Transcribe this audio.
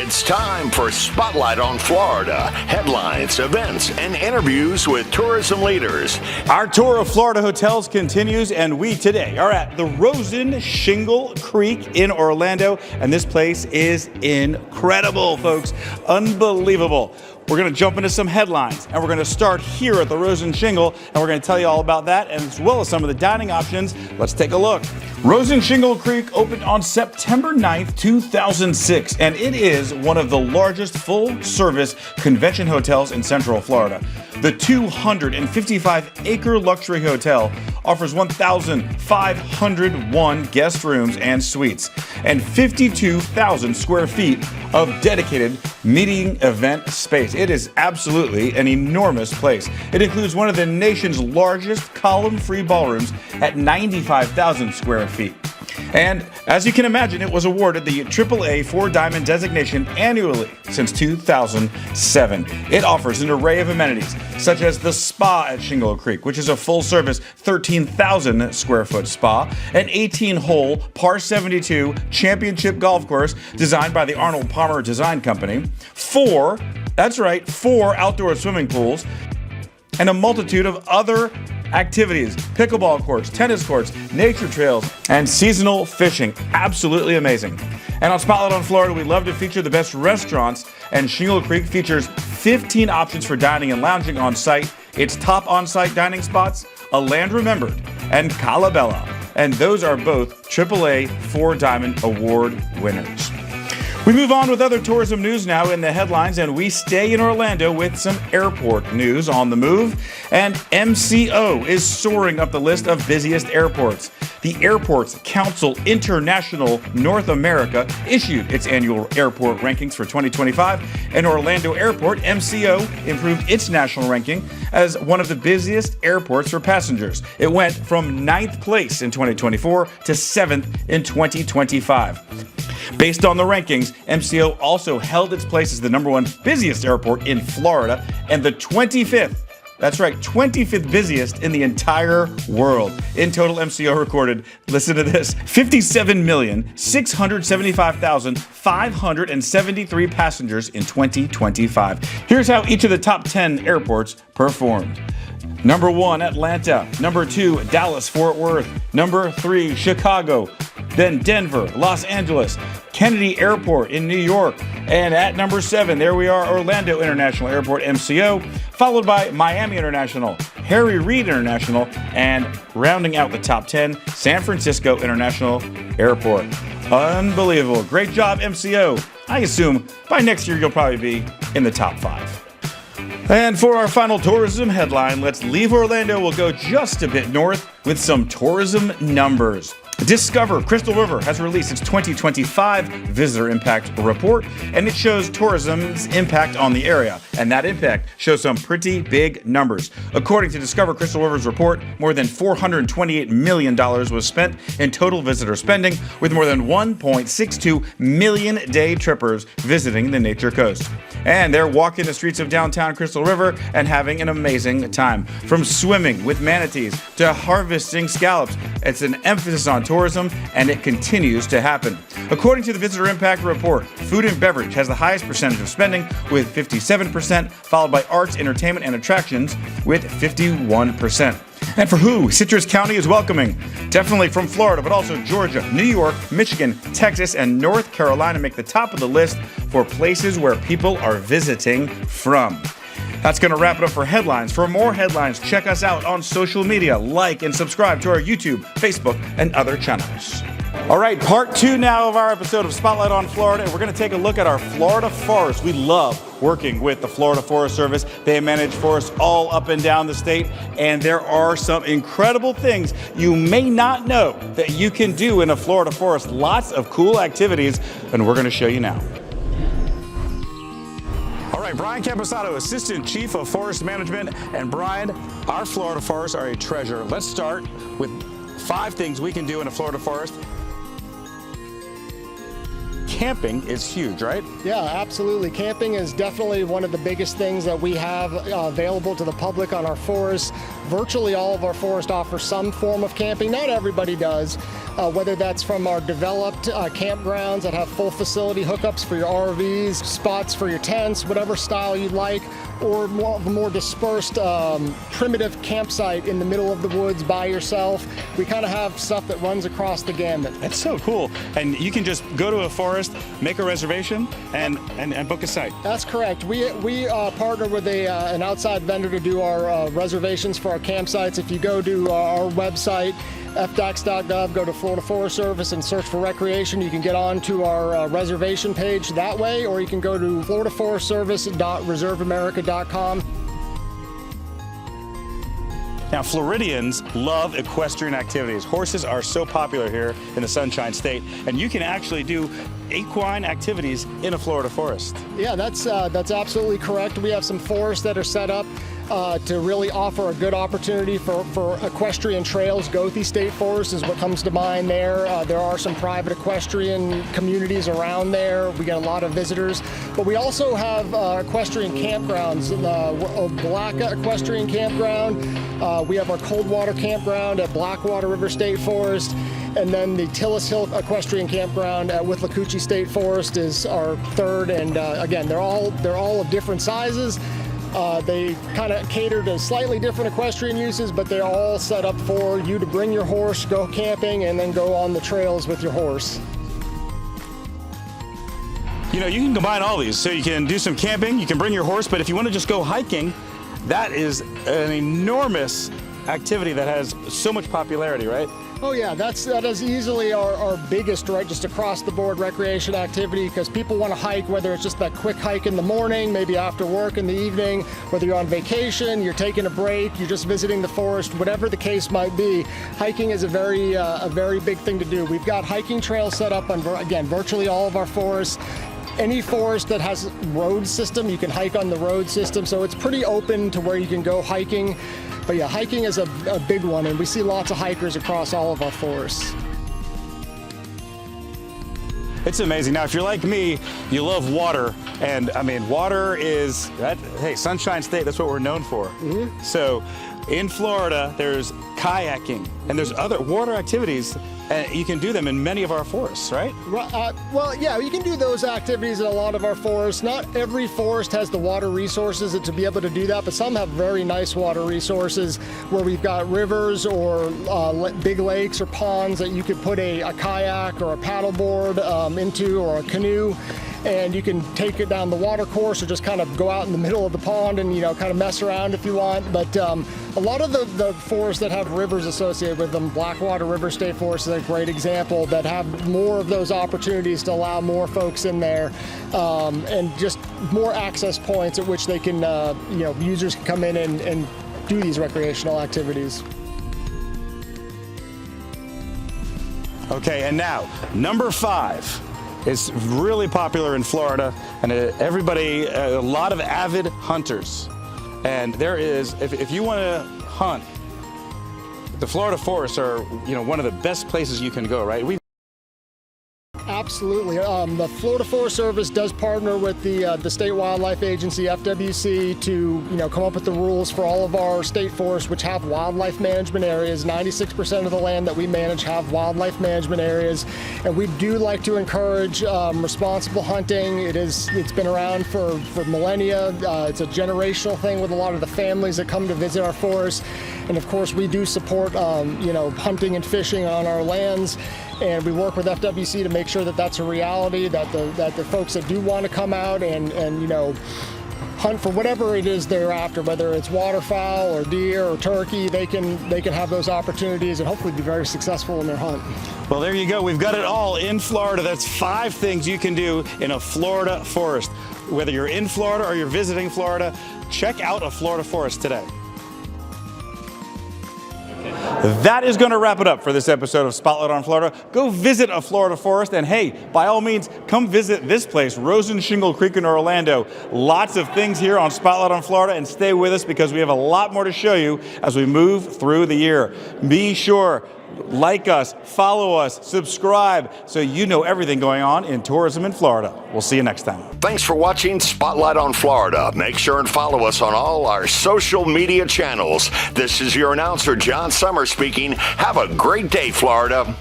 It's time for Spotlight on Florida. Headlines, events, and interviews with tourism leaders. Our tour of Florida hotels continues, and we today are at the Rosen Shingle Creek in Orlando, and this place is incredible, folks. Unbelievable. We're going to jump into some headlines, and we're going to start here at the Rosen Shingle, and we're going to tell you all about that, and as well as some of the dining options. Let's take a look. Rosen Shingle Creek opened on September 9th, 2006, and it is one of the largest full-service convention hotels in Central Florida. The 255-acre luxury hotel offers 1,501 guest rooms and suites and 52,000 square feet of dedicated meeting event space. It is absolutely an enormous place. It includes one of the nation's largest column-free ballrooms at 95,000 square feet. And as you can imagine, it was awarded the AAA 4-Diamond designation annually since 2007. It offers an array of amenities, such as the spa at Shingle Creek, which is a full-service 13,000 square foot spa, an 18-hole par 72 championship golf course designed by the Arnold Palmer Design Company, four outdoor swimming pools, and a multitude of other activities, pickleball courts, tennis courts, nature trails, and seasonal fishing. Absolutely amazing. And on Spotlight on Florida, we love to feature the best restaurants, and Shingle Creek features 15 options for dining and lounging on site. Its top on-site dining spots, A Land Remembered and Calabella, and those are both AAA 4-Diamond Award winners. We move on with other tourism news now in the headlines, and we stay in Orlando with some airport news on the move. And MCO is soaring up the list of busiest airports. The Airports Council International North America issued its annual airport rankings for 2025, and Orlando Airport, MCO, improved its national ranking as one of the busiest airports for passengers. It went from 9th place in 2024 to 7th in 2025. Based on the rankings, MCO also held its place as the #1 busiest airport in Florida and the 25th, that's right, 25th busiest in the entire world. In total, MCO recorded, listen to this, 57,675,573 passengers in 2025. Here's how each of the top 10 airports performed. Number 1, Atlanta. Number 2, Dallas-Fort Worth. Number 3, Chicago. Then Denver, Los Angeles, Kennedy Airport in New York. And at number 7, there we are, Orlando International Airport, MCO, followed by Miami International, Harry Reid International, and rounding out the top 10, San Francisco International Airport. Unbelievable. Great job, MCO. I assume by next year you'll probably be in the top 5. And for our final tourism headline, let's leave Orlando. We'll go just a bit north with some tourism numbers. Discover Crystal River has released its 2025 Visitor Impact Report, and it shows tourism's impact on the area. And that impact shows some pretty big numbers. According to Discover Crystal River's report, more than $428 million was spent in total visitor spending, with more than 1.62 million day trippers visiting the Nature Coast. And they're walking the streets of downtown Crystal River and having an amazing time. From swimming with manatees to harvesting scallops, it's an emphasis on tourism, and it continues to happen. According to the Visitor Impact Report, food and beverage has the highest percentage of spending with 57%, followed by arts, entertainment, and attractions with 51%. And for who Citrus County is welcoming? Definitely from Florida, but also Georgia, New York, Michigan, Texas, and North Carolina make the top of the list for places where people are visiting from. That's going to wrap it up for headlines. For more headlines, check us out on social media. Like and subscribe to our YouTube, Facebook, and other channels. All right, part 2 now of our episode of Spotlight on Florida, and we're going to take a look at our Florida forests. We love working with the Florida Forest Service. They manage forests all up and down the state, and there are some incredible things you may not know that you can do in a Florida forest. Lots of cool activities, and we're going to show you now. All right, Brian Camposato, Assistant Chief of Forest Management. And Brian, our Florida forests are a treasure. Let's start with 5 things we can do in a Florida forest. camping is huge, right? Yeah, absolutely. Camping is definitely one of the biggest things that we have available to the public on our forest. Virtually all of our forest offer some form of camping. Not everybody does, whether that's from our developed campgrounds that have full facility hookups for your RVs, spots for your tents, whatever style you'd like, or more dispersed primitive campsite in the middle of the woods by yourself. We kind of have stuff that runs across the gamut. That's so cool. And you can just go to a forest, make a reservation, and book a site. That's correct. We partner with an outside vendor to do our reservations for our campsites. If you go to our website, fdacs.gov, go to Florida Forest Service and search for recreation. You can get on to our reservation page that way, or you can go to floridaforestservice.reserveamerica.com. Now, Floridians love equestrian activities. Horses are so popular here in the Sunshine State, and you can actually do equine activities in a Florida forest. Yeah, that's absolutely correct. We have some forests that are set up to really offer a good opportunity for equestrian trails. Goethe State Forest is what comes to mind there. There are some private equestrian communities around there. We get a lot of visitors. But we also have equestrian campgrounds. Black Equestrian Campground. We have our Coldwater Campground at Blackwater River State Forest. And then the Tillis Hill Equestrian Campground at Withlacoochee State Forest is our third. And again, they're all of different sizes. They kind of cater to slightly different equestrian uses, but they're all set up for you to bring your horse, go camping, and then go on the trails with your horse. You know, you can combine all these. So you can do some camping, you can bring your horse, but if you want to just go hiking, that is an enormous activity that has so much popularity, right? Oh yeah, that is easily our biggest, right, just across the board recreation activity, because people want to hike, whether it's just that quick hike in the morning, maybe after work in the evening, whether you're on vacation, you're taking a break, you're just visiting the forest, whatever the case might be. Hiking is a very big thing to do. We've got hiking trails set up on, again, virtually all of our forests. Any forest that has road system, you can hike on the road system, so it's pretty open to where you can go hiking. But yeah, hiking is a big one, and we see lots of hikers across all of our forests. It's amazing. Now, if you're like me, you love water, and I mean, water is, hey, Sunshine State, that's what we're known for. Mm-hmm. So in Florida, there's kayaking, and there's other water activities, and you can do them in many of our forests, right? Well, yeah, you can do those activities in a lot of our forests. Not every forest has the water resources to be able to do that, but some have very nice water resources where we've got rivers or big lakes or ponds that you could put a kayak or a paddleboard into, or a canoe, and you can take it down the water course or just kind of go out in the middle of the pond and, you know, kind of mess around if you want. But a lot of the forests that have rivers associated with them, Blackwater River State Forest is a great example, that have more of those opportunities to allow more folks in there, and just more access points at which they can, you know, users can come in and do these recreational activities. Okay, and now, number 5. It's really popular in Florida, and everybody, a lot of avid hunters. And there is, if you want to hunt, the Florida forests are, you know, one of the best places you can go, right? Absolutely. The Florida Forest Service does partner with the State Wildlife Agency, FWC, to, you know, come up with the rules for all of our state forests, which have wildlife management areas. 96% of the land that we manage have wildlife management areas, and we do like to encourage responsible hunting. It's been around for millennia. It's a generational thing with a lot of the families that come to visit our forests, and of course we do support you know, hunting and fishing on our lands. And we work with FWC to make sure that that's a reality, that the folks that do want to come out and you know, hunt for whatever it is they're after, whether it's waterfowl or deer or turkey, they can have those opportunities and hopefully be very successful in their hunt. Well, there you go. We've got it all in Florida. That's 5 things you can do in a Florida forest. Whether you're in Florida or you're visiting Florida, check out a Florida forest today. That is going to wrap it up for this episode of Spotlight on Florida. Go visit a Florida forest, and hey, by all means, come visit this place, Rosen Shingle Creek in Orlando. Lots of things here on Spotlight on Florida, and stay with us because we have a lot more to show you as we move through the year. Be sure, Like us, follow us, subscribe, so you know everything going on in tourism in Florida. We'll see you next time. Thanks for watching Spotlight on Florida. Make sure and follow us on all our social media channels. This is your announcer, John Summers, speaking. Have a great day, Florida.